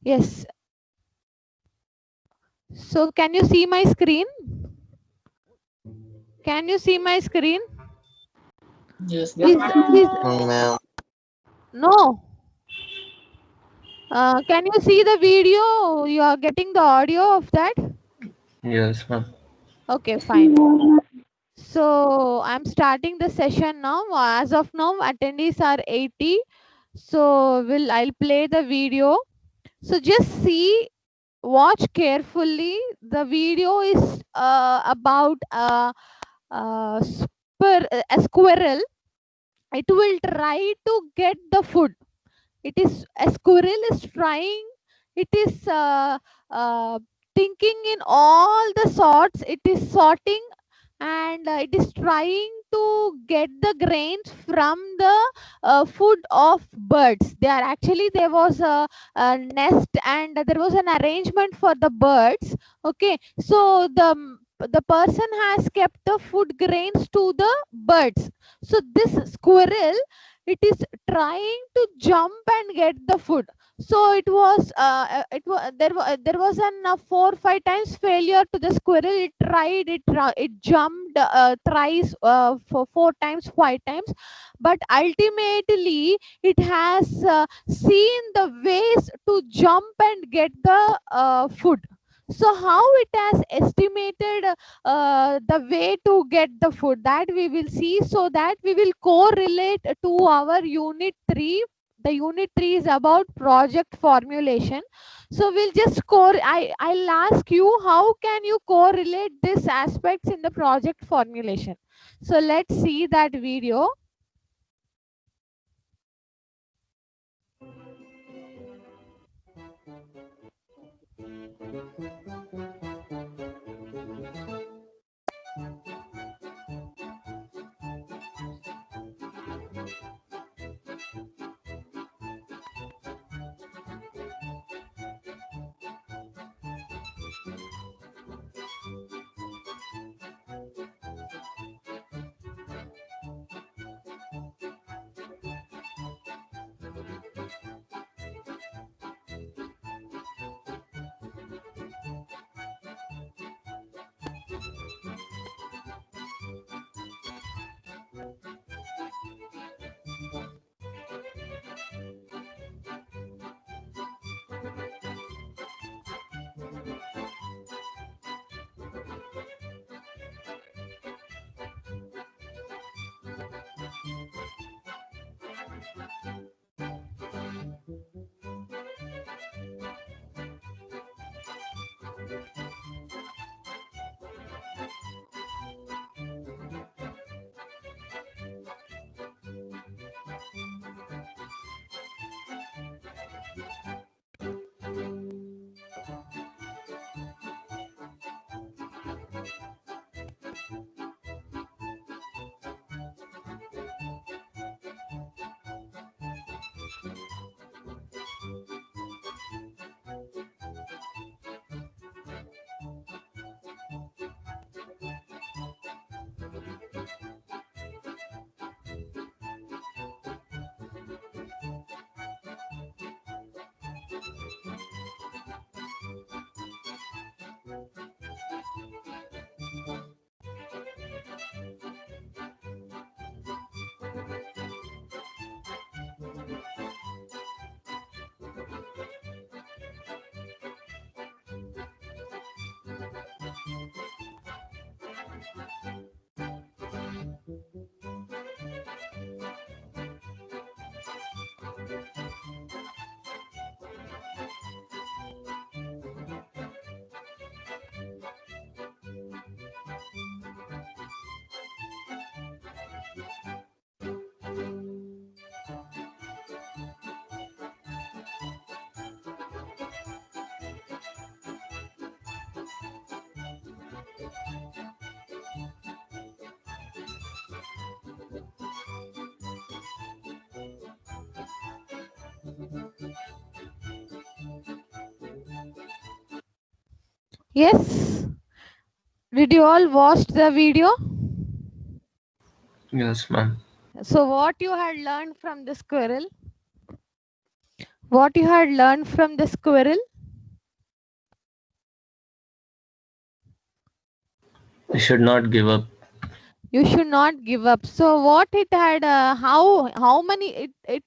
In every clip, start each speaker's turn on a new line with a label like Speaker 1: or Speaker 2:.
Speaker 1: Yes. So can you see my screen? Can you see my screen?
Speaker 2: Yes,
Speaker 1: Is
Speaker 3: Ma'am.
Speaker 1: no. Can you see the video? You are getting the audio of that?
Speaker 3: Yes, ma'am.
Speaker 1: Okay, fine. So I'm starting the session now. As of now, attendees are 80. So I'll play the video. So just see, watch carefully. The video is about a squirrel. It will try to get the food. It is a squirrel is trying. It is thinking in all the sorts. It is sorting, and it is trying to get the grains from the food of birds. There was a nest, and there was an arrangement for the birds. Okay, so the person has kept the food grains to the birds. So this squirrel, it is trying to jump and get the food. So there was an 4 5 times failure to the squirrel. It jumped thrice, for 4 times 5 times, but ultimately it has seen the ways to jump and get the food. So how it has estimated the way to get the food, that we will see, so that we will correlate to our unit 3. The unit 3 is about project formulation. So we'll just I'll ask you, how can you correlate these aspects in the project formulation? So let's see that video. Yes, did you all watch the video?
Speaker 3: Yes, ma'am.
Speaker 1: So what you had learned from the squirrel? What you had learned from the squirrel?
Speaker 3: We should not give up.
Speaker 1: You should not give up. So what it had, how many, it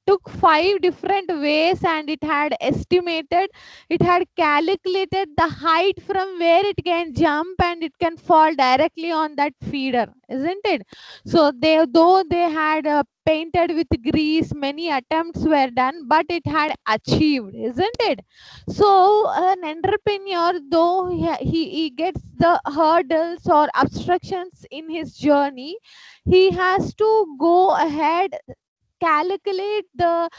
Speaker 1: took 5 different ways, and it had estimated, it had calculated the height from where it can jump and it can fall directly on that feeder, isn't it? So they, though they had painted with grease, many attempts were done, but it had achieved, isn't it? So an entrepreneur, though he gets the hurdles or obstructions in his journey, he has to go ahead, calculate the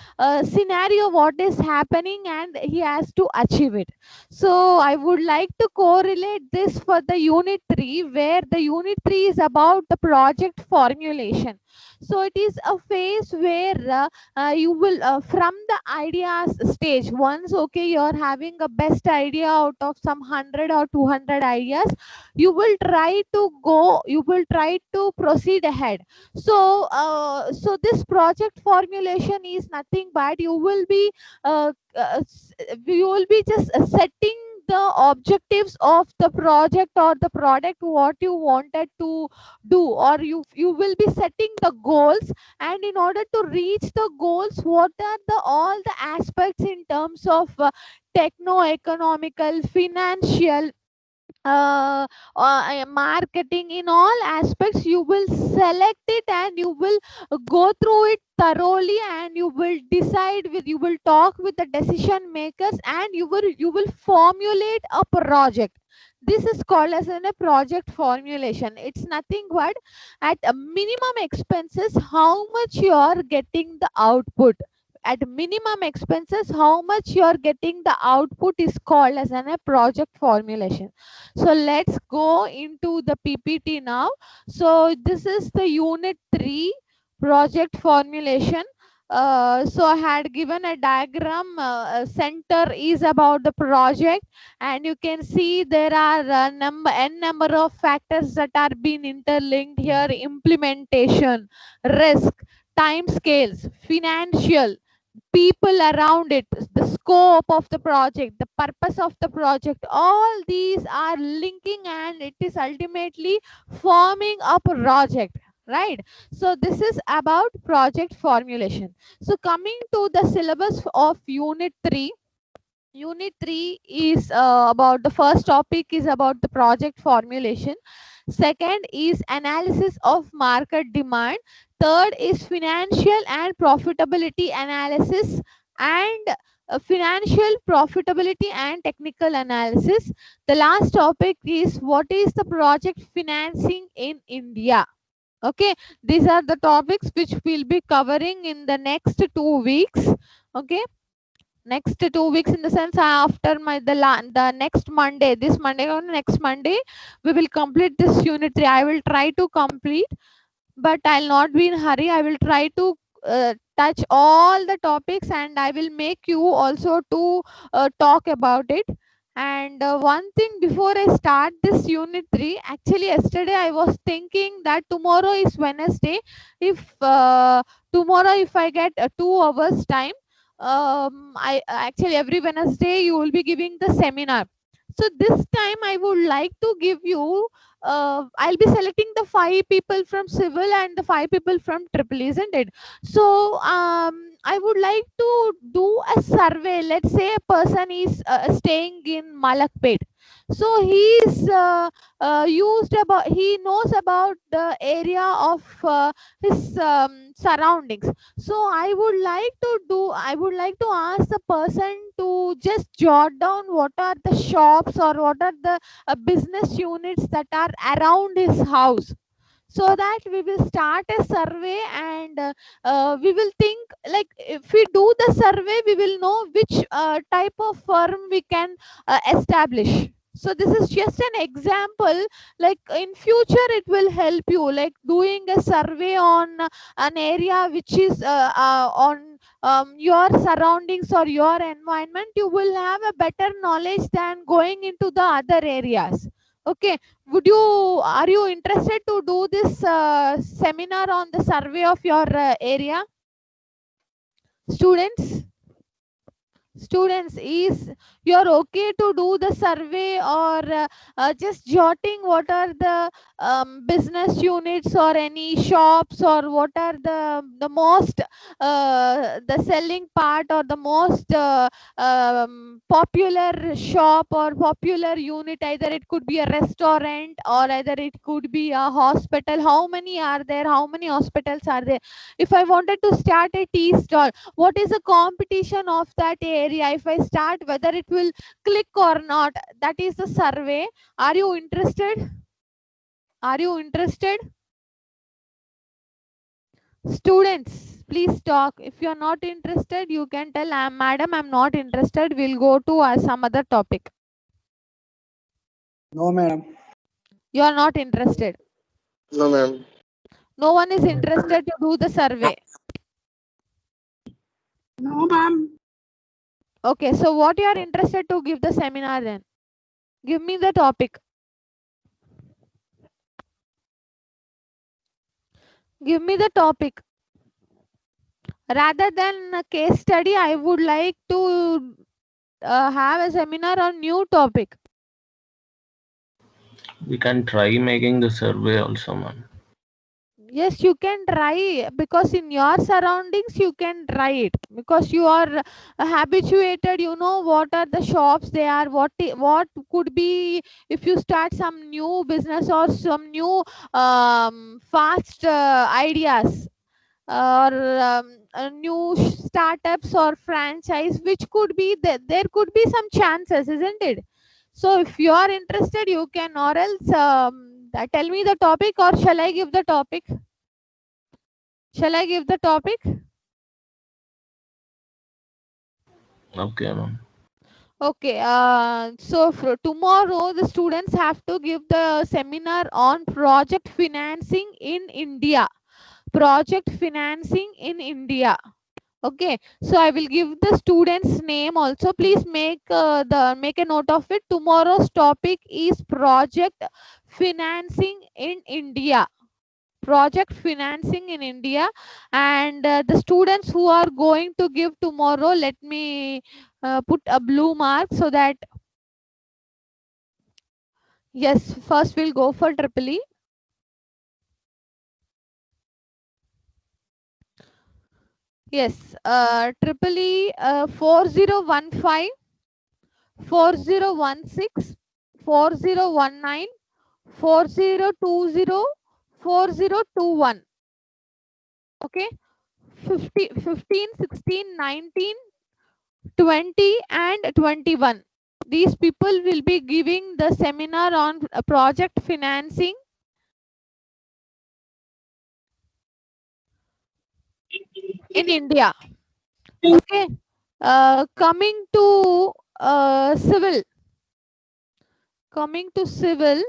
Speaker 1: scenario what is happening, and he has to achieve it. So I would like to correlate this for the unit 3, where the unit 3 is about the project formulation. So it is a phase where you will from the ideas stage, once okay you're having a best idea out of some 100 or 200 ideas, you will try to proceed ahead. So this project formulation is nothing but you will be just setting the objectives of the project or the product what you wanted to do, or you will be setting the goals. And in order to reach the goals, what are the all the aspects in terms of techno economical, financial, marketing, in all aspects you will select it, and you will go through it thoroughly, and you will decide with, you will talk with the decision makers, and you will formulate a project. This is called as a project formulation. It's nothing but at a minimum expenses how much you are getting the output. At minimum expenses how much you are getting the output is called as a project formulation. So let's go into the PPT now. So this is the unit 3 project formulation. So I had given a diagram. Center is about the project, and you can see there are n number of factors that are being interlinked here: implementation, risk, time scales, financial, people around it, the scope of the project, the purpose of the project, all these are linking, and it is ultimately forming a project, right? So this is about project formulation. So coming to the syllabus of unit 3. Unit 3 is about, the first topic is about the project formulation. Second is analysis of market demand. Third is financial and profitability analysis, and financial profitability and technical analysis. The last topic is what is the project financing in India. Okay, these are the topics which we'll be covering in the next 2 weeks. Okay, next 2 weeks, in the sense after the next Monday, this Monday or next Monday, we will complete this unit 3. I will try to complete, but I'll not be in hurry. I will try to touch all the topics, and I will make you also to talk about it. And one thing before I start this unit 3, actually yesterday I was thinking that tomorrow is Wednesday. If tomorrow if I get 2 hours time, I actually every Wednesday you will be giving the seminar. So this time I would like to give you, I'll be selecting the 5 people from civil and the 5 people from triple, isn't it? So I would like to do a survey. Let's say a person is staying in Malakpet. So he knows about the area of his surroundings. So I would like to ask the person to just jot down what are the shops or what are the business units that are around his house, so that we will start a survey, and we will think, like, if we do the survey we will know which type of firm we can establish. So this is just an example. Like in future it will help you, like doing a survey on an area which is on your surroundings or your environment. You will have a better knowledge than going into the other areas. Okay, are you interested to do this seminar on the survey of your area, students? Students, is you're okay to do the survey, or just jotting what are the business units or any shops, or what are the most the selling part, or the most popular shop or popular unit? Either it could be a restaurant, or either it could be a hospital. How many are there? How many hospitals are there? If I wanted to start a tea stall, what is the competition of that area? If I start, whether it will click or not, that is the survey. Are you interested? Are you interested? Students, please talk. If you are not interested, you can tell, madam, I'm not interested, we'll go to some other topic.
Speaker 4: No, madam.
Speaker 1: You are not interested.
Speaker 5: No, ma'am.
Speaker 1: No one is interested to do the survey.
Speaker 4: No, ma'am.
Speaker 1: Okay, so what you are interested to give the seminar then? Give me the topic. Give me the topic. Rather than a case study, I would like to have a seminar on new topic.
Speaker 3: We can try making the survey also, ma'am.
Speaker 1: Yes, you can try, because in your surroundings you can try it, because you are habituated. You know what are the shops they are, what could be if you start some new business or some new fast ideas, or new startups or franchise, which could be there could be some chances, isn't it? So if you are interested, you can, or else tell me the topic, or shall I give the topic? Shall I give the topic?
Speaker 3: Okay, ma'am.
Speaker 1: Okay, so for tomorrow the students have to give the seminar on project financing in India. Project financing in India. Okay, so I will give the students name also. Please make make a note of it. Tomorrow's topic is project financing in India. Project financing in India. And the students who are going to give tomorrow, let me put a blue mark so that, yes, first we'll go for triple E. Yes, triple E 4015, 4016, 4019, 4020, 4021. Okay, 15, 16, 19, 20 and 21. These people will be giving the seminar on project financing in India. Okay, coming to civil. Coming to civil.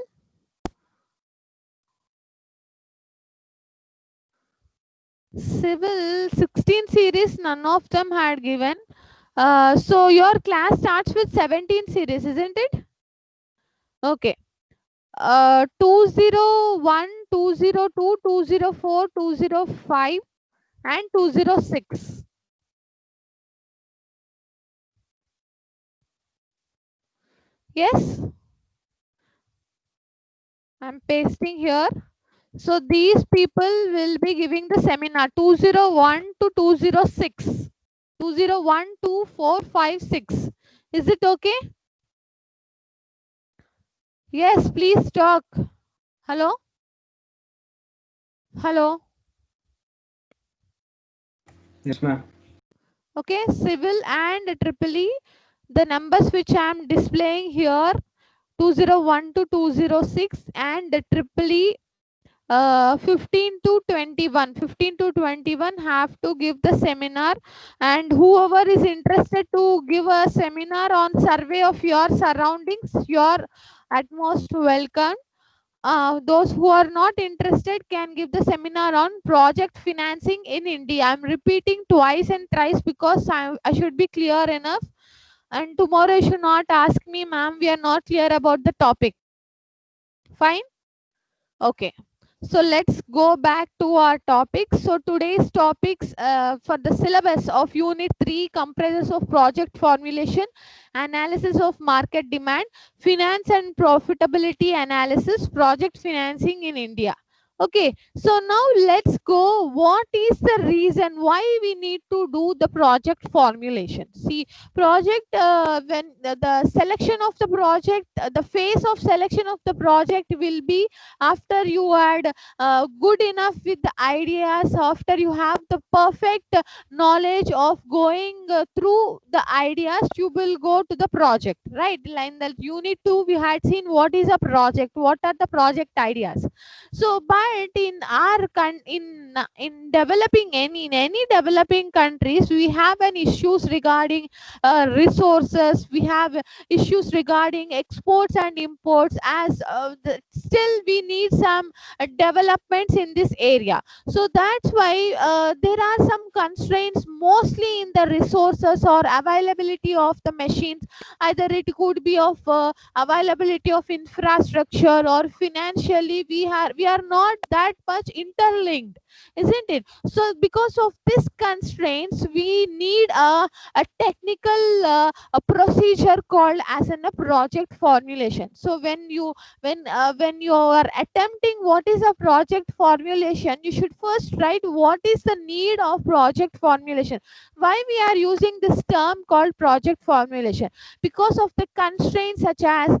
Speaker 1: Civil 16 series, none of them had given. So your class starts with 17 series, isn't it? Okay. 201, 202, 204, 205 and 206. Yes, I'm pasting here. So these people will be giving the seminar 201 to 206. 201, 2, 4, 5, 6. Is it okay? Yes, please talk. Hello? Hello?
Speaker 4: Yes, ma'am.
Speaker 1: Okay, civil and triple E, the numbers which I am displaying here, 201 to 206, and the triple E 15 to 21. 15 to 21 have to give the seminar, and whoever is interested to give a seminar on survey of your surroundings, you are at most welcome. Those who are not interested can give the seminar on project financing in India. I'm repeating twice and thrice because I should be clear enough. And tomorrow you should not ask me, ma'am, we are not clear about the topic. Fine? Okay. So let's go back to our topics. So today's topics for the syllabus of Unit 3 comprises of project formulation, analysis of market demand, finance and profitability analysis, project financing in India. Okay, so now let's go. What is the reason why we need to do the project formulation? See, project when the selection of the project, the phase of selection of the project will be after you had good enough with the ideas, after you have the perfect knowledge of going through the ideas, you will go to the project, right? Like in the unit 2 we had seen what is a project, what are the project ideas. So but in our in developing in any developing countries, we have an issues regarding resources, we have issues regarding exports and imports, as still we need some developments in this area. So that's why there are some constraints mostly in the resources or availability of the machines. Either it could be of availability of infrastructure, or financially we are not that much interlinked, isn't it? So because of these constraints, we need a technical a procedure called as a project formulation. So when you are attempting what is a project formulation, you should first write what is the need of project formulation. Why we are using this term called project formulation? Because of the constraints such as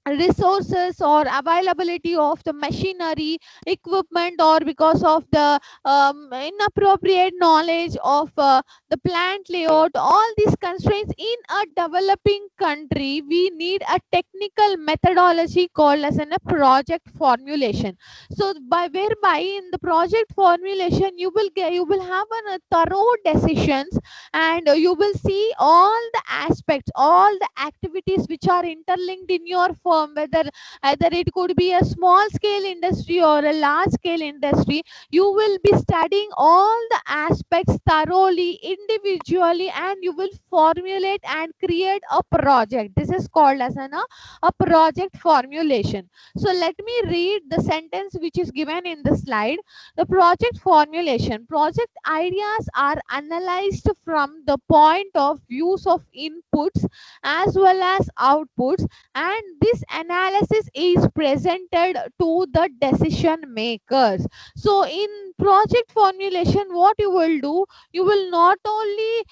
Speaker 1: resources or availability of the machinery, equipment, or because of the inappropriate knowledge of the plant layout. All these constraints in a developing country, we need a technical methodology called as a project formulation. So by whereby in the project formulation, you will have a thorough decisions, and you will see all the aspects, all the activities which are interlinked in your firm, whether either it could be a small scale industry or a large scale industry. You will be studying all the aspects thoroughly, individually, and you will formulate and create a project. This is called as a project formulation. So let me read the sentence which is given in the slide. The project formulation: project ideas are analyzed from the point of views of inputs as well as outputs, and this analysis is presented to the decision makers. So in project formulation, what you will do, you will not only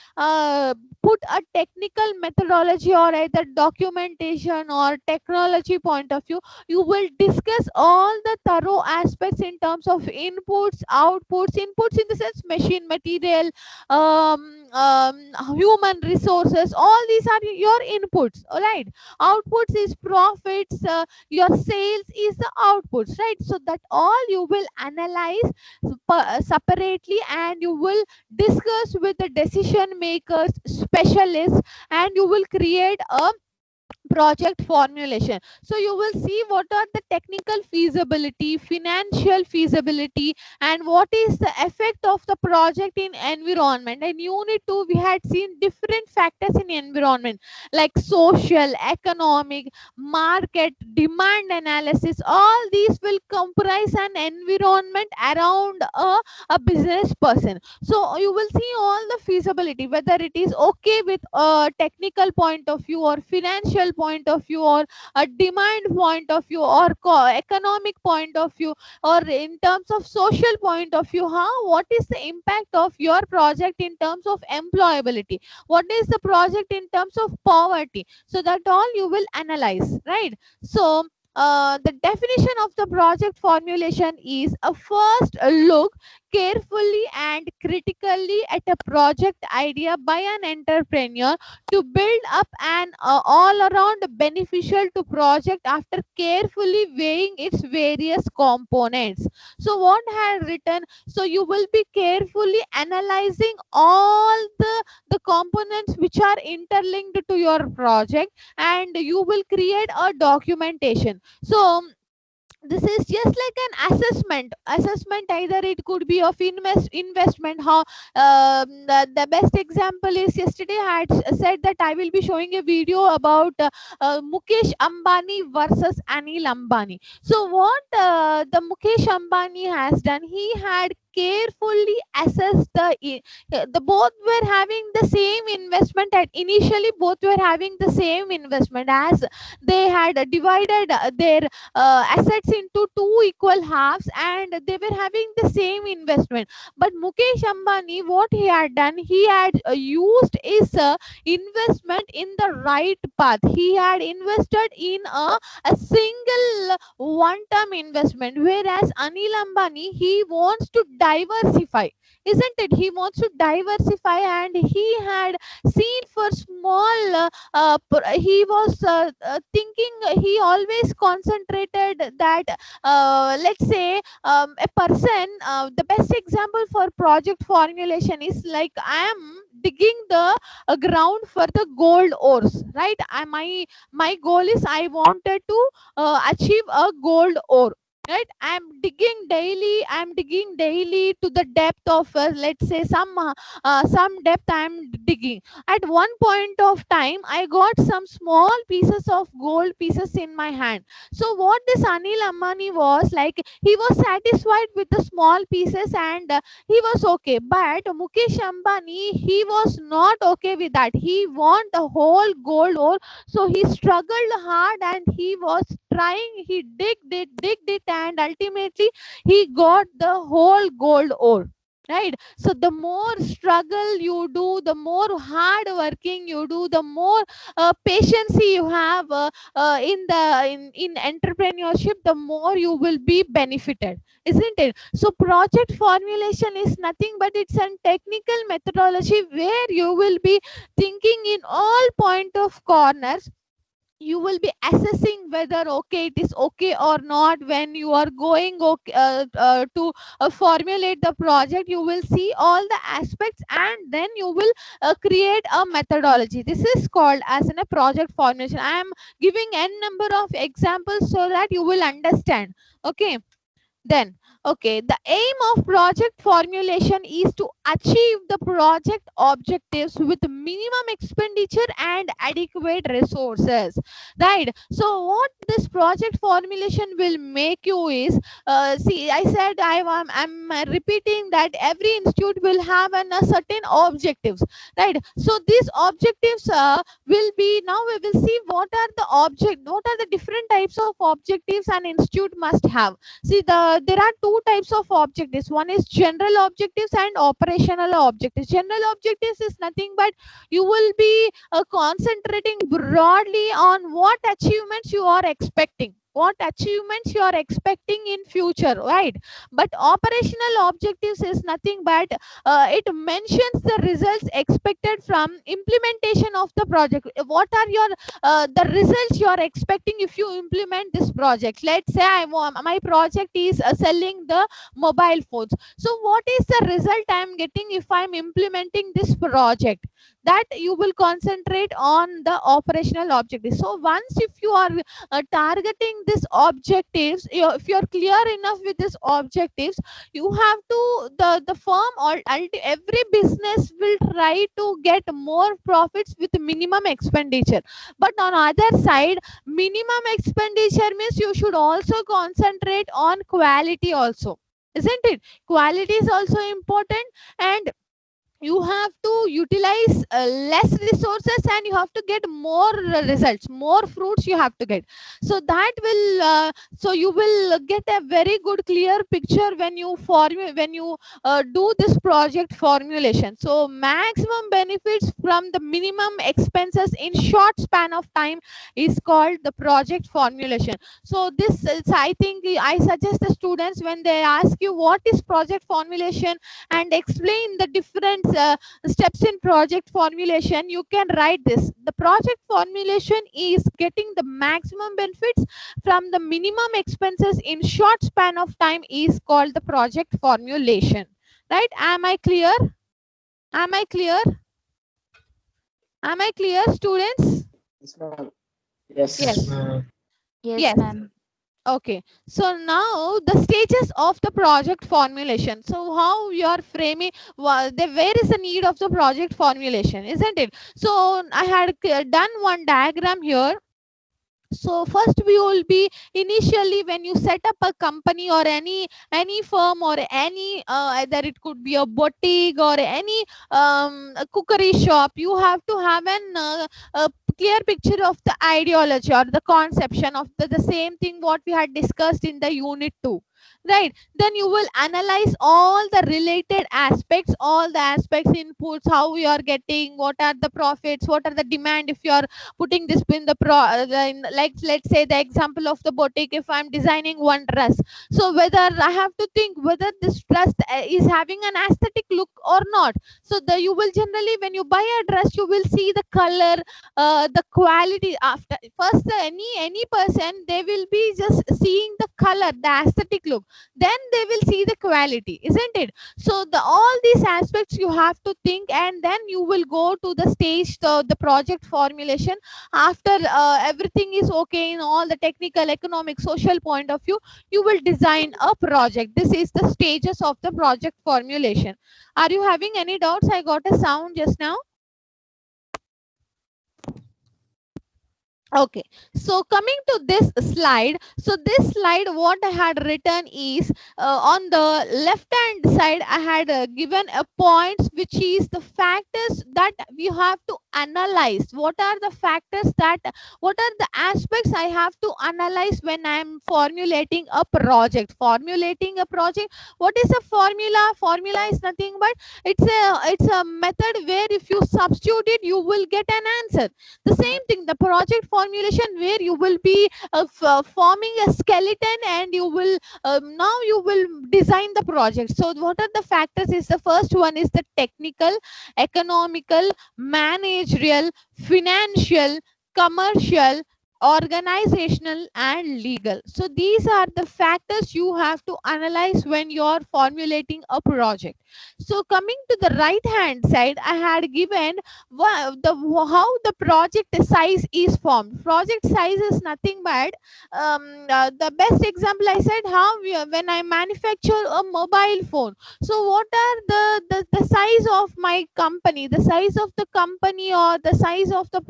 Speaker 1: put a technical methodology or either documentation or technology point of view, you will discuss all the thorough aspects in terms of inputs, outputs. Inputs in the sense machine, material, human resources. All these are your inputs, all right? Outputs is profits, your sales is the outputs, right? So that all you will analyze separately, and you will discuss with the decision makers, specialists, and you will create a project formulation. So you will see what are the technical feasibility, financial feasibility, and what is the effect of the project in environment. In unit 2 we had seen different factors in environment, like social, economic, market, demand analysis. All these will comprise an environment around a business person. So you will see all the feasibility, whether it is okay with a technical point of view, or financial point of view, or a demand point of view, or economic point of view, or in terms of social point of view. How, what is the impact of your project in terms of employability, what is the project in terms of poverty. So that all you will analyze, right? So the definition of the project formulation is a first look carefully and critically at a project idea by an entrepreneur to build up an all around beneficial to project after carefully weighing its various components. So what I had written, so you will be carefully analyzing all the components which are interlinked to your project, and you will create a documentation. So this is just like an assessment. Either it could be of investment. How the best example is, yesterday I had said that I will be showing a video about Mukesh Ambani versus Anil Ambani. So what the Mukesh Ambani has done, he had carefully assessed the both were having the same investment, and initially both were having the same investment, as they had divided their assets into two equal halves, and they were having the same investment. But Mukesh Ambani, what he had done, he had used his investment in the right path. He had invested in a single one term investment, whereas Anil Ambani, he wants to diversify, isn't it? He wants to diversify, and he had seen for small he was thinking, he always concentrated that let's say a person, the best example for project formulation is like, I am digging the ground for the gold ores, right? My goal is, I wanted to achieve a gold ore, right? I'm digging daily to the depth of let's say some depth I'm digging. At one point of time, I got some small pieces of gold pieces in my hand. So what this Anil Ambani was like, he was satisfied with the small pieces, and he was okay. But Mukesh Ambani, he was not okay with that. He want the whole gold ore. So he struggled hard, and he was trying, he digged it, and ultimately he got the whole gold ore, right? So the more struggle you do, the more hard working you do, the more patience you have in entrepreneurship, the more you will be benefited, isn't it? So project formulation is nothing but it's a technical methodology where you will be thinking in all point of corners. You will be assessing whether okay, it is okay or not. When you are going okay, to formulate the project, you will see all the aspects, and then you will create a methodology. This is called as in a project formulation. I am giving n number of examples so that you will understand. Okay, then, okay, the aim of project formulation is to achieve the project objectives with minimum expenditure and adequate resources, right? So what this project formulation will make you is, see, I said I'm repeating that every institute will have a certain objectives, right? So these objectives will be, now we will see what are the different types of objectives an institute must have. See, there are two types of objectives. One is general objectives and operational objectives. General objectives is nothing but you will be concentrating broadly on what achievements you are expecting, in future, right? But operational objectives is nothing but it mentions the results expected from implementation of the project. What are your the results you are expecting if you implement this project? Let's say my project is selling the mobile phones. So what is the result I am getting if I am implementing this project? That you will concentrate on the operational objectives. So once if you are targeting these objectives, if you are clear enough with these objectives, you have to, the firm or every business will try to get more profits with minimum expenditure. But on other side, minimum expenditure means you should also concentrate on quality also, isn't it? Quality is also important, and you have to utilize less resources, and you have to get more results, more fruits you have to get. So that will so you will get a very good clear picture when you do this project formulation. So maximum benefits from the minimum expenses in short span of time is called the project formulation. So this is, I think I suggest the students, when they ask you what is project formulation and explain the different steps in project formulation, you can write this. The project formulation is getting the maximum benefits from the minimum expenses in short span of time is called the project formulation, right? Am I clear? Am I clear? Am I clear, students?
Speaker 2: Yes, ma'am. Yes.
Speaker 1: Yes.
Speaker 3: Uh,
Speaker 1: Yes.
Speaker 5: Yes, ma'am.
Speaker 1: Okay, so now the stages of the project formulation. So how you are framing, where is the need of the project formulation, isn't it? So I had done one diagram here. So first we will be initially when you set up a company or any firm or any either it could be a boutique or any a cookery shop, you have to have a clear picture of the ideology or the conception of the same thing what we had discussed in the unit 2, right? Then you will analyze all the related aspects, all the aspects, inputs, how you are getting, what are the profits, what are the demand. If you are putting this in the like let's say the example of the boutique, if I'm designing one dress, so whether I have to think whether this dress is having an aesthetic look or not. So the you will generally when you buy a dress you will see the color, the quality. After first any person, they will be just seeing the color, the aesthetic look, then they will see the quality, isn't it? So the all these aspects you have to think, and then you will go to the stage, the project formulation. After everything is okay in all the technical, economic, social point of view, you will design a project. This is the stages of the project formulation. Are you having any doubts? I got a sound just now. Okay, so coming to this slide, so this slide what I had written is on the left hand side I had given a points which is the factors that we have to analyze. What are the factors that, what are the aspects I have to analyze when I'm formulating a project? Formulating a project, what is a formula? Formula is nothing but it's a method where if you substitute it you will get an answer. The same thing, the project formulation, where you will be forming a skeleton and you will now you will design the project. So what are the factors? Is the first one is the technical, economical, managerial, financial, commercial, organizational and legal. So these are the factors you have to analyze when you're formulating a project. So coming to the right hand side, I had given how the project size is formed. Project size is nothing but the best example I said, how when I manufacture a mobile phone, so what are the size of my company, the size of the company or the size of the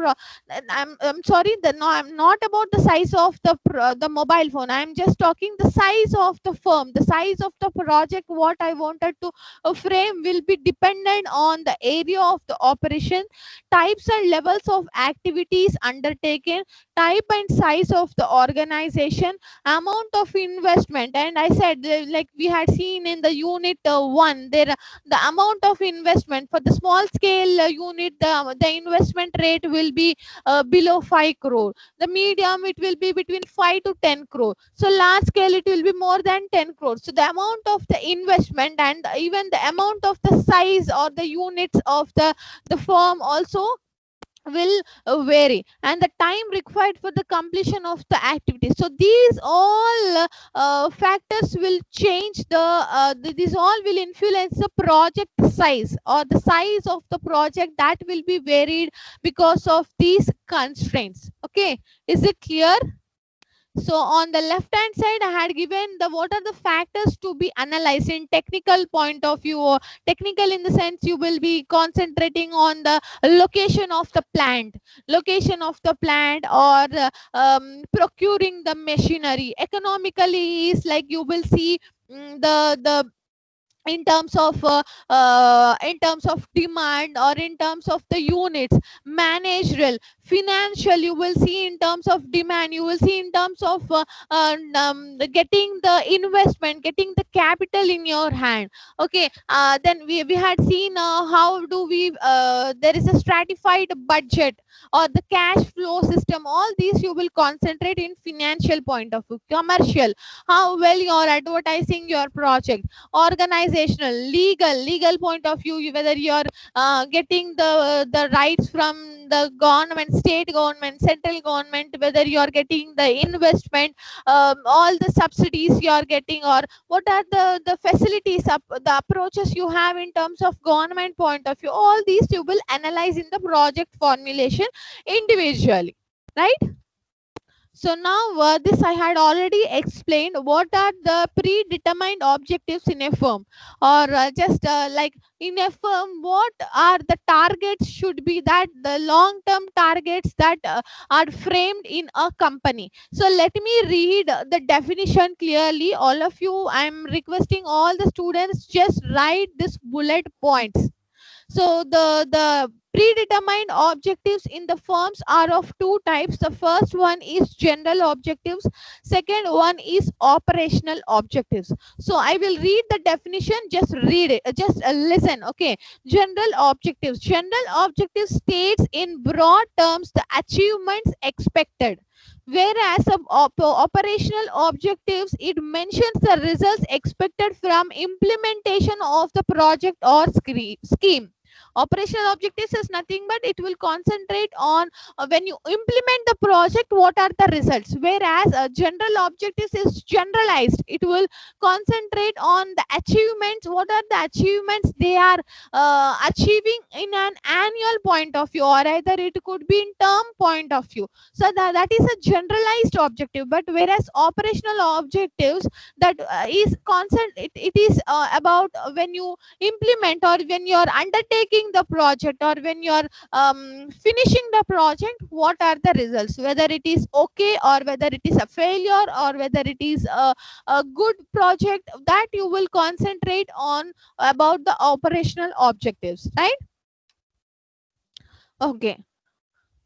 Speaker 1: I'm sorry, no, I'm not about the size of the mobile phone. I'm just talking the size of the firm, the size of the project what I wanted to frame will be dependent on the area of the operation, types and levels of activities undertaken, type and size of the organization, amount of investment. And I said like we had seen in the unit 1, there the amount of investment for the small scale unit, the investment rate will be below 5 crore. The medium it will be between 5 to 10 crore. So large scale it will be more than 10 crore. So the amount of the investment and even the amount of the size or the units of the firm also will vary, and the time required for the completion of the activity. So these all factors will change these all will influence the project size or the size of the project, that will be varied because of these constraints. Okay, is it clear? So on the left hand side I had given the what are the factors to be analyzed in technical point of view, or technical in the sense you will be concentrating on the location of the plant, or procuring the machinery. Economically is like you will see the in terms of demand or in terms of the units. Managerial, financial, you will see in terms of demand, you will see in terms of getting the investment, getting the capital in your hand. Okay, then we had seen how do we there is a stratified budget or the cash flow system. All these you will concentrate in financial point of view. Commercial, how well you are advertising your project. Organizational, legal point of view, whether you're getting the rights from the government, state government, central government, whether you are getting the investment, all the subsidies you are getting, or what are the facilities the approaches you have in terms of government point of view. All these you will analyze in the project formulation individually, right? So now this I had already explained what are the predetermined objectives in a firm, or just like in a firm, what are the targets should be, that the long term targets that are framed in a company. So let me read the definition clearly. All of you, I am requesting all the students just write this bullet points. So the predetermined objectives in the firms are of two types. The first one is general objectives. Second one is operational objectives. So I will read the definition. Just read it. Just listen. Okay. General objectives. General objectives states in broad terms the achievements expected. Whereas operational objectives, it mentions the results expected from implementation of the project or scheme. Operational objectives is nothing but it will concentrate on when you implement the project, what are the results. Whereas general objectives is generalized. It will concentrate on the achievements, what are the achievements they are achieving in an annual point of view, or either it could be in term point of view. So that is a generalized objective. But whereas operational objectives, that is constant, it is about when you implement, or when you are undertaking the project, or when you are finishing the project, what are the results, whether it is okay or whether it is a failure or whether it is a good project, that you will concentrate on about the operational objectives, right? Okay.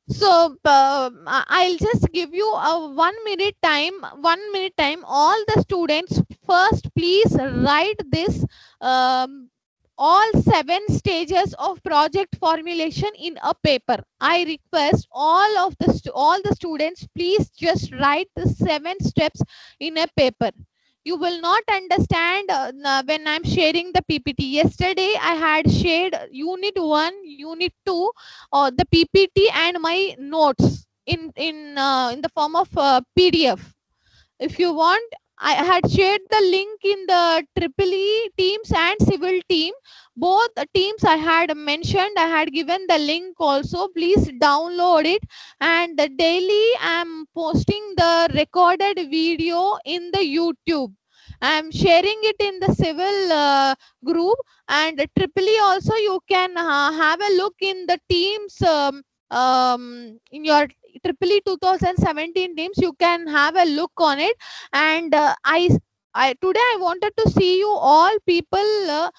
Speaker 1: So I'll just give you a 1 minute time. 1 minute time. All the students first, please write this all 7 stages of project formulation in a paper. I request all the students, please just write the 7 steps in a paper. You will not understand when I'm sharing the PPT. Yesterday I had shared unit 1, unit 2, the PPT and my notes in the form of PDF. If you want, I had shared the link in the EEE teams and civil team. Both teams I had mentioned. I had given the link also. Please download it. And daily I am posting the recorded video in the YouTube. I am sharing it in the civil group, and EEE also you can have a look in the teams in your EEE 2017 teams. You can have a look on it. And today I wanted to see you all people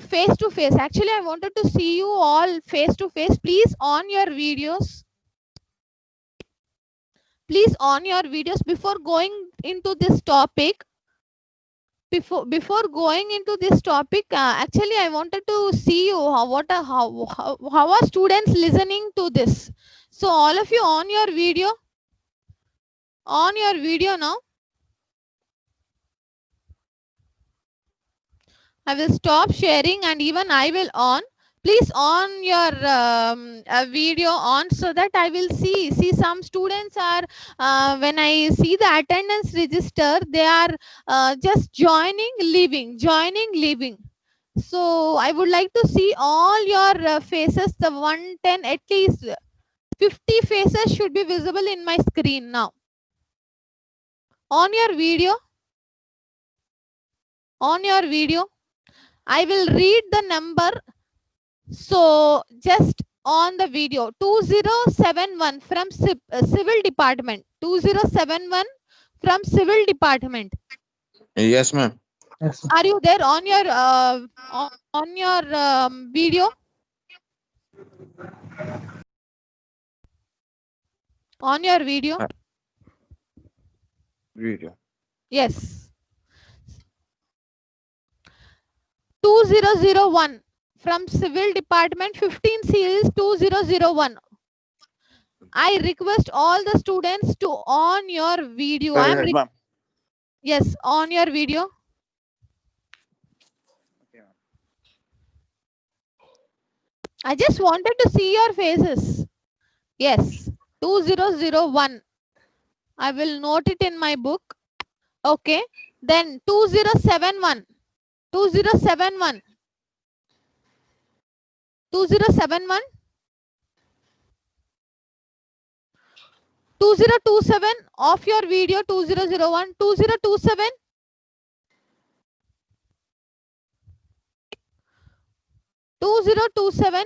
Speaker 1: face to face. Actually, I wanted to see you all face to face. Please on your videos. Please on your videos before going into this topic. Before going into this topic, actually I wanted to see you how are students listening to this. So all of you on your video now. I will stop sharing and even I will on. Please on your video on, so that I will see some students are when I see the attendance register, they are just joining leaving. So I would like to see all your faces. The 110, at least 50 faces should be visible in my screen now. On your video, I will read the number. So just on the video, 2071 from civil department. 2071 from civil department.
Speaker 5: Yes, ma'am.
Speaker 4: Yes.
Speaker 1: Are you there on your video? On your video?
Speaker 5: Video.
Speaker 1: Yes. 2001 from civil department, 15 series 2001. I request all the students to on your video. Yes, on your video. I just wanted to see your faces. Yes, 2001. I will note it in my book. Okay. Then 2071. 2071. 2071. 2027, off your video. 2001, 2027, 2027,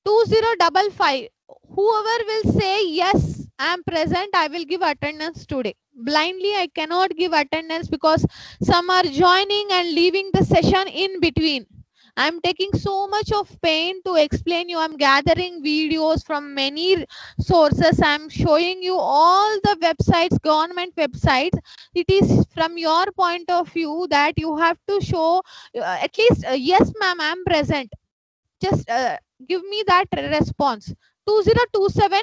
Speaker 1: 2055. Whoever will say yes, I am present, I will give attendance today. Blindly, I cannot give attendance because some are joining and leaving the session in between. I am taking so much of pain to explain you. I am gathering videos from many sources. I am showing you all the websites, government websites. It is from your point of view that you have to show at least, yes, ma'am, I am present. Just give me that response. 2027,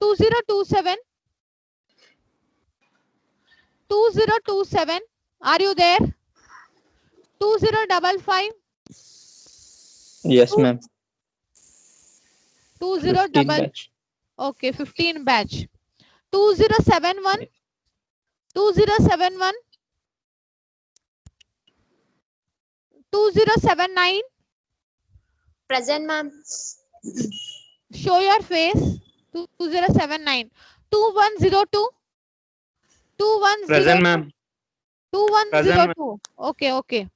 Speaker 1: 2027, 2027. Are you there? 2055.
Speaker 2: Yes, ma'am.
Speaker 1: 20
Speaker 2: batch.
Speaker 1: Okay, 15 batch. 2071, 2071, 2079.
Speaker 5: Present, ma'am.
Speaker 1: Show your face. 2079. 2102, 2102.
Speaker 4: Present, ma'am.
Speaker 1: 2102. Okay, okay.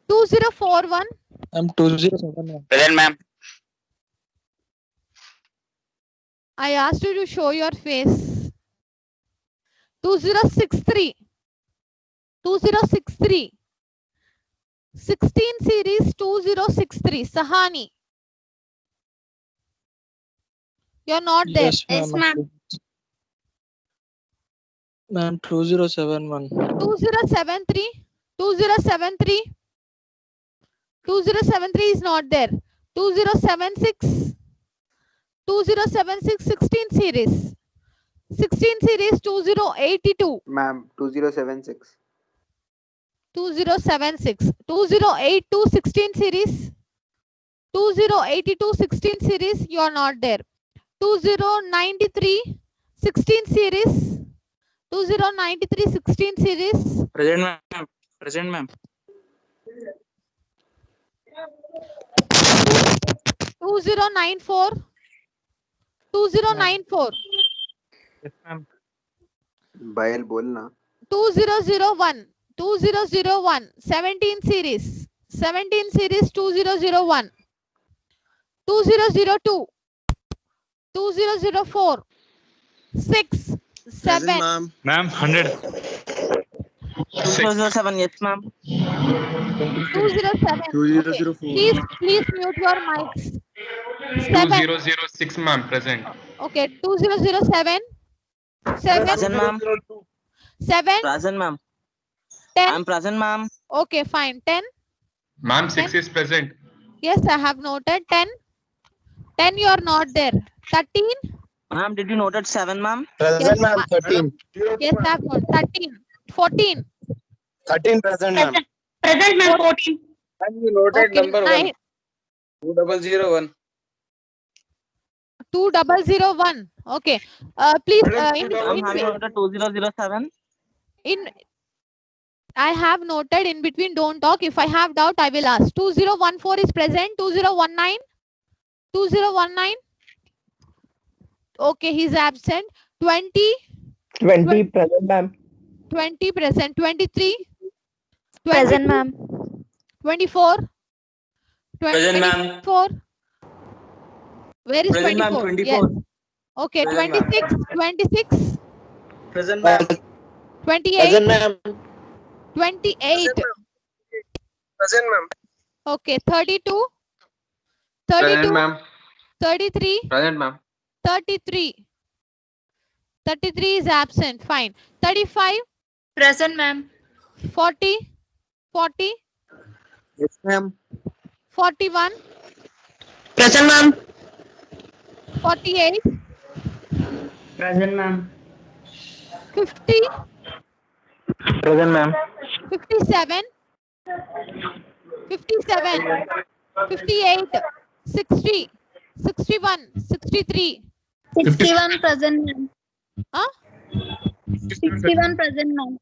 Speaker 1: 2041.
Speaker 2: I'm 207.
Speaker 4: Present, ma'am.
Speaker 1: I asked you to show your face. 2063. 2063. 16 series 2063. Sahani. You're not there.
Speaker 5: Yes, ma'am.
Speaker 2: Ma'am, 2071.
Speaker 1: 2073. 2073. 2073 is not there. 2076. 2076 16 series. 16 series 2082.
Speaker 6: Ma'am, 2076.
Speaker 1: 2076. 2082 16 series. 2082 16 series, you are not there. 2093 16 series. 2093 16 series.
Speaker 4: Present, ma'am. Present, ma'am.
Speaker 1: 2094. 2094.
Speaker 4: Yes, ma'am.
Speaker 6: Bail bolna.
Speaker 1: 2001. 2001 17 series. 17 series 2001. 2002. 2004. 6. 7.
Speaker 4: Ma'am, 100.
Speaker 7: 2007, yes, ma'am.
Speaker 1: 207. Okay. Please mute your mics. 7.
Speaker 3: 2006, ma'am, present.
Speaker 1: Okay. 2007. 7.
Speaker 7: Present, ma'am.
Speaker 1: 7.
Speaker 7: Present, ma'am.
Speaker 1: 10.
Speaker 7: I'm present, ma'am.
Speaker 1: Okay, fine. 10.
Speaker 3: Ma'am, 6 is present.
Speaker 1: Yes, I have noted. 10. 10, you are not there. 13.
Speaker 7: Ma'am, did you noted 7, ma'am?
Speaker 1: Yes,
Speaker 8: ma'am. 13.
Speaker 1: yes, I have noted. 13. 14.
Speaker 8: 13 present, ma'am.
Speaker 5: Present, ma'am. 14.
Speaker 8: And you noted
Speaker 1: Okay,
Speaker 8: number
Speaker 1: 9.
Speaker 8: 2001.
Speaker 1: 2001. Okay. Please, in
Speaker 7: Ma'am, have you noted 2007?
Speaker 1: I have noted in between, don't talk. If I have doubt, I will ask. 2014 is present. 2019. 2019. Okay, he's absent. 20.
Speaker 8: 20 present, ma'am.
Speaker 1: 20 present. 23.
Speaker 5: Present, ma'am.
Speaker 1: 24.
Speaker 8: Present, ma'am.
Speaker 1: 24. Where is
Speaker 8: Present, ma'am.
Speaker 1: 24?
Speaker 8: 24.
Speaker 1: Yes. Okay,
Speaker 8: Present, ma'am.
Speaker 1: 26. 26.
Speaker 8: Present, ma'am.
Speaker 1: 28.
Speaker 8: ma'am.
Speaker 1: 28.
Speaker 8: Present, ma'am.
Speaker 1: Okay, 32. 32.
Speaker 8: ma'am.
Speaker 1: 33.
Speaker 8: Present, ma'am.
Speaker 1: 33. 33 is absent. Fine. 35.
Speaker 5: Present, ma'am.
Speaker 1: 40. 40.
Speaker 8: Yes, ma'am.
Speaker 1: 41.
Speaker 5: Present, ma'am.
Speaker 1: 48.
Speaker 8: Present, ma'am.
Speaker 1: 50.
Speaker 8: Present, ma'am.
Speaker 1: 57. 57. 58. 60. 61. 63.
Speaker 5: 61 present, ma'am.
Speaker 1: Huh?
Speaker 5: 61 present, ma'am.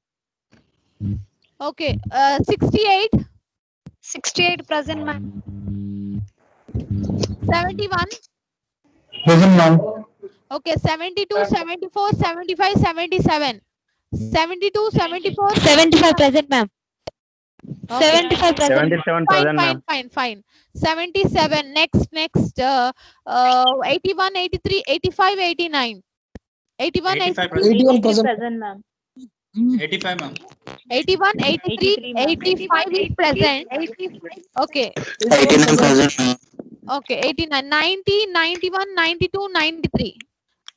Speaker 1: Okay. 68.
Speaker 5: 68 present, ma'am.
Speaker 1: 71.
Speaker 8: Present, ma'am.
Speaker 1: Okay, 72, 74, 75, 77. 72, 74,
Speaker 5: 75 present, ma'am.
Speaker 1: okay.
Speaker 5: 75 present.
Speaker 4: 77
Speaker 1: Fine. 77. Next. 81, 83, 85, 89. 81, 83,
Speaker 2: 81 present.
Speaker 5: present, ma'am.
Speaker 4: 85 ma'am.
Speaker 1: 81, 83,
Speaker 5: 83, ma'am.
Speaker 1: 85 is present. Okay.
Speaker 8: 89 present.
Speaker 1: Okay, 89, 90, 91, 92, 93.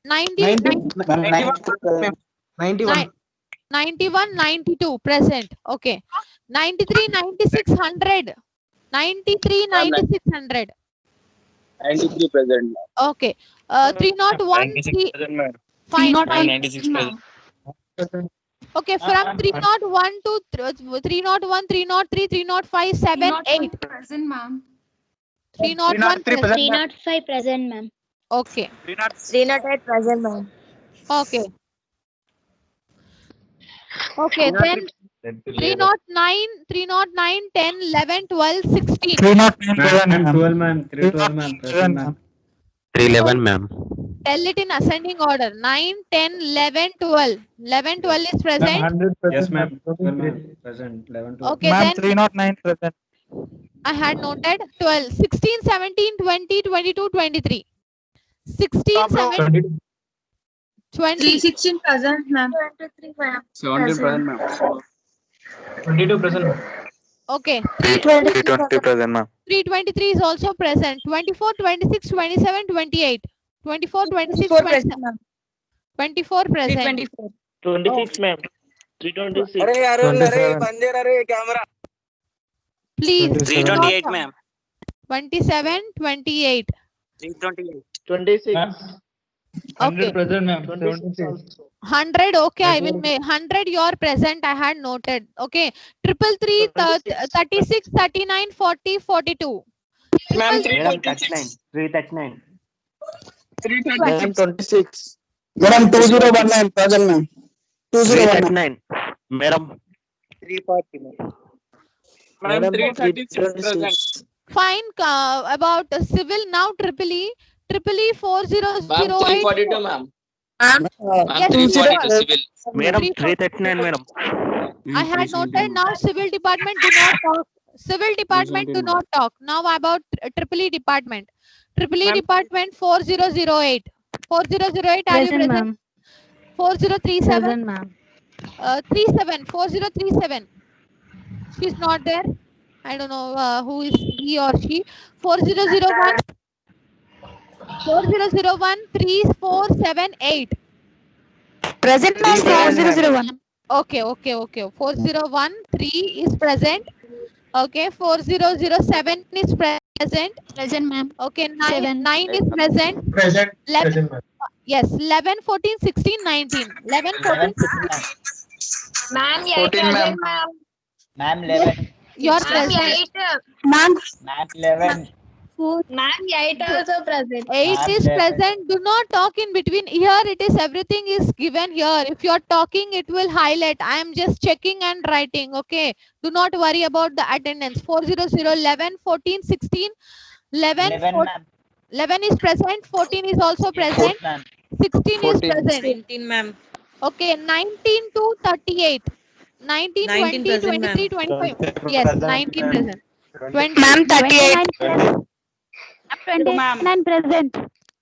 Speaker 1: 90,
Speaker 8: 91.
Speaker 1: 91, 92 present. Okay. 93, 96, 100. 93, 96, 100.
Speaker 8: 93 present.
Speaker 1: Okay. 301, 3,
Speaker 4: present ma'am.
Speaker 1: fine.
Speaker 4: 96 present.
Speaker 1: Okay, from 301 to 301, 303, 305, 7, 8.
Speaker 9: Present, ma'am.
Speaker 1: 301 present.
Speaker 5: 305 present, ma'am.
Speaker 1: Okay.
Speaker 5: 308 present, ma'am.
Speaker 1: Okay. Okay, then 309, 10, 11, 12, 16.
Speaker 4: 12 ma'am. 312 ma'am. Present ma'am.
Speaker 8: 311 ma'am.
Speaker 1: Tell it in ascending order. 9, 10, 11, 12. 11, 12 is present.
Speaker 4: Yes ma'am. 12 ma'am. Present. 11 to
Speaker 1: Okay, then
Speaker 2: 309 present.
Speaker 1: I had noted 12, 16, 17, 20, 22, 23. 16, 17, 20.
Speaker 9: 16 present, ma'am.
Speaker 5: 23, ma'am.
Speaker 8: 17 present, ma'am.
Speaker 4: 22 present.
Speaker 1: Okay.
Speaker 8: 320 present, ma'am.
Speaker 1: 323 is also present. 24, 26, 27, 28. 24, 26, 27. 24 present.
Speaker 7: 26 ma'am. 326.
Speaker 1: Please.
Speaker 7: 328 ma'am.
Speaker 1: 27, 28.
Speaker 7: 328. 26.
Speaker 1: Okay.
Speaker 4: present ma'am.
Speaker 1: 100. Okay, I will make 100. Your present. I had noted. Okay. 333, 36, 39, 40, 42.
Speaker 7: Ma'am, 339. 339.
Speaker 8: 26. Madam, 2019 present, ma'am. 2019.
Speaker 7: Madam.
Speaker 8: 340. Madam, 336 present.
Speaker 1: Fine. About civil now. Triple E 4008.
Speaker 7: ma'am.
Speaker 1: Yes, please.
Speaker 7: Madam,
Speaker 1: 340.
Speaker 7: 339 madam.
Speaker 1: I had noted. Now civil department do not talk. Civil department do not talk. Now about Triple E department. Triple E
Speaker 7: Ma'am.
Speaker 1: department 4008. 4008. Are you
Speaker 5: Present,
Speaker 1: present?
Speaker 5: ma'am.
Speaker 1: 4037.
Speaker 5: Present, ma'am.
Speaker 1: 37. 4037. She's not there. I don't know who is he or she. 4001. 4001. 3478.
Speaker 5: Present, ma'am. 4001.
Speaker 1: Okay. 401. 3 is present. Okay. 4007 is present.
Speaker 5: Present, ma'am.
Speaker 1: Okay. 9
Speaker 5: Seven.
Speaker 1: is present.
Speaker 4: Present.
Speaker 1: 11, yes. 11, 14, 16, 19. 11, 14, 16.
Speaker 5: Ma'am,
Speaker 8: 14, ma'am.
Speaker 7: Ma'am,
Speaker 1: Yes, you're present.
Speaker 5: Ma'am.
Speaker 7: Ma'am, 11.
Speaker 5: Ma'am, 8 also present.
Speaker 1: 8 is present. Do not talk in between. Here it is. Everything is given here. If you're talking, it will highlight. I am just checking and writing. Okay. Do not worry about the attendance. 400, 11, 14, 16, 11, 11 is present. 14 is also present. 16 is
Speaker 8: 14.
Speaker 1: present.
Speaker 9: 17, ma'am.
Speaker 1: Okay. 19 to 38. 19,
Speaker 9: 19
Speaker 1: 20,
Speaker 9: present,
Speaker 1: 23, 25. Yes. 19 present. 20.
Speaker 5: Ma'am, 38.
Speaker 9: 29
Speaker 5: present.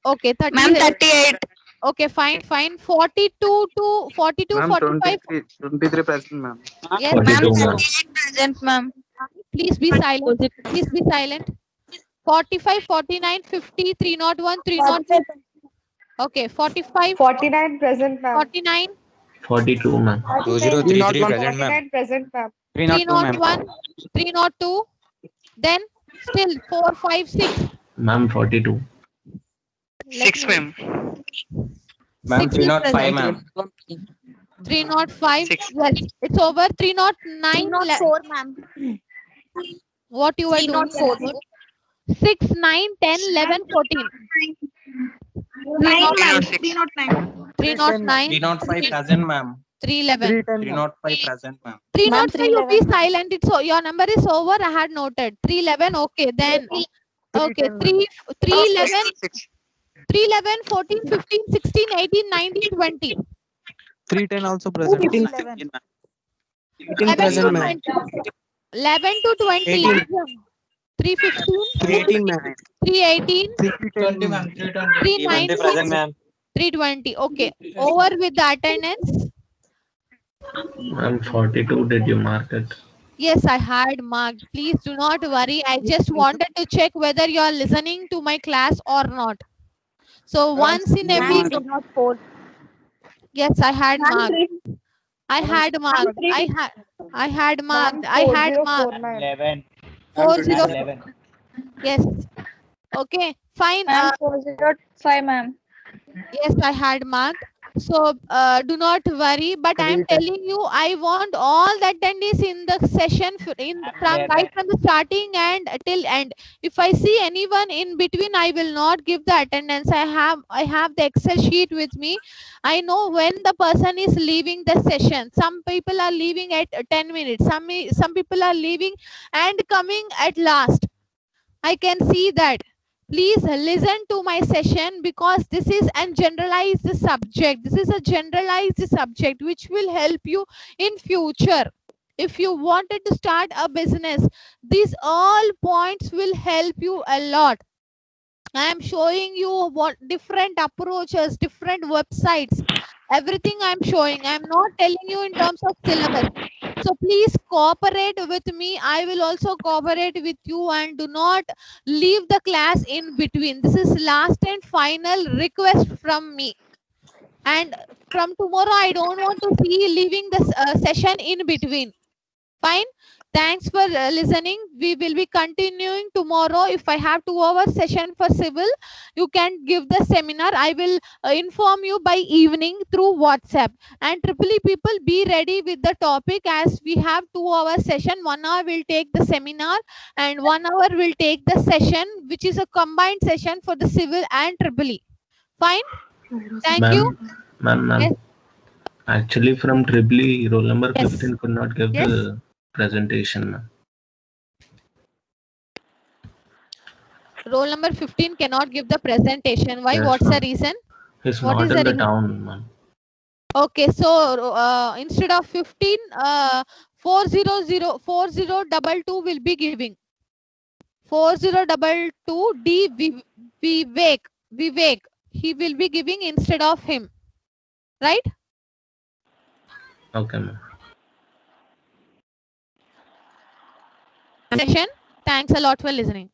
Speaker 1: Okay. 30.
Speaker 5: Ma'am, 38.
Speaker 1: Okay, fine. 42 to 42,
Speaker 8: Ma'am,
Speaker 1: 45.
Speaker 8: 23 present, ma'am.
Speaker 1: Yes,
Speaker 5: Ma'am,
Speaker 1: ma'am.
Speaker 5: 38 present, ma'am.
Speaker 1: Please be silent. Please be silent. 45, 49, 50, 301, 302. Okay, 45,
Speaker 9: 49 present, ma'am.
Speaker 1: 49,
Speaker 8: 42, ma'am.
Speaker 2: 2033 present, ma'am.
Speaker 9: 49 present, ma'am.
Speaker 1: 301, 302. Then still 4, 5, 6.
Speaker 8: Ma'am, 42.
Speaker 1: 6,
Speaker 8: ma'am.
Speaker 1: Ma'am, 305, ma'am. 305. Yes, it's over. 309.
Speaker 5: 4, ma'am.
Speaker 1: What you were doing? 6, 9, 10, 11, 14.
Speaker 9: 309.
Speaker 1: 309.
Speaker 2: 305 present, ma'am.
Speaker 1: 311.
Speaker 2: 305 present, ma'am.
Speaker 1: 305, you be silent. It's your number is over. I had noted. 311. Okay, then. Okay, 311. 311, 14, 15, 16, 18, 19, 20.
Speaker 2: 310 also present.
Speaker 9: 11.
Speaker 2: 18 present, ma'am.
Speaker 1: 11 to 20.
Speaker 2: 18.
Speaker 1: 315,
Speaker 2: 318, ma'am.
Speaker 1: 318,
Speaker 2: 320, ma'am.
Speaker 1: 319,
Speaker 7: ma'am.
Speaker 1: 320. Okay. Over with the attendance.
Speaker 8: Ma'am, 42, did you mark it?
Speaker 1: Yes, I had marked. Please do not worry. I just wanted to check whether you are listening to my class or not. So once in a week. Yes, I had marked. I had marked. I had marked.
Speaker 7: 11.
Speaker 1: 40.
Speaker 7: 11.
Speaker 1: Yes. Okay. Fine.
Speaker 5: Ma'am, 405, ma'am.
Speaker 1: Yes, I had marked. So do not worry. But I am telling you, I want all the attendees in the session right from the starting and till end. If I see anyone in between, I will not give the attendance. I have the Excel sheet with me. I know when the person is leaving the session. Some people are leaving at 10 minutes. Some people are leaving and coming at last. I can see that. Please listen to my session because this is a generalized subject. This is a generalized subject which will help you in future. If you wanted to start a business, these all points will help you a lot. I am showing you what different approaches, different websites, everything I'm showing. I'm not telling you in terms of syllabus. So please cooperate with me. I will also cooperate with you and do not leave the class in between. This is last and final request from me. And from tomorrow, I don't want to see leaving the session in between. Fine. Thanks for listening. We will be continuing tomorrow. If I have 2 hour session for civil, you can give the seminar. I will inform you by evening through WhatsApp. And EEE people, be ready with the topic as we have 2 hour session. 1 hour will take the seminar and 1 hour will take the session, which is a combined session for the civil and EEE. Fine. Thank you.
Speaker 8: Ma'am.
Speaker 1: Yes.
Speaker 8: Actually, from EEE, roll number
Speaker 1: Yes.
Speaker 8: 15 could not give
Speaker 1: Yes.
Speaker 8: the presentation, ma'am.
Speaker 1: Roll number 15 cannot give the presentation. Why?
Speaker 8: Yes,
Speaker 1: What's the
Speaker 8: ma'am.
Speaker 1: reason?
Speaker 8: He's
Speaker 1: What
Speaker 8: not
Speaker 1: is
Speaker 8: in
Speaker 1: the
Speaker 8: the
Speaker 1: reason?
Speaker 8: town, ma'am.
Speaker 1: Okay, so instead of 15, 4022 will be giving. 4022 D Vivek. He will be giving instead of him. Right?
Speaker 8: Okay, ma'am.
Speaker 1: Session. Thanks a lot for listening.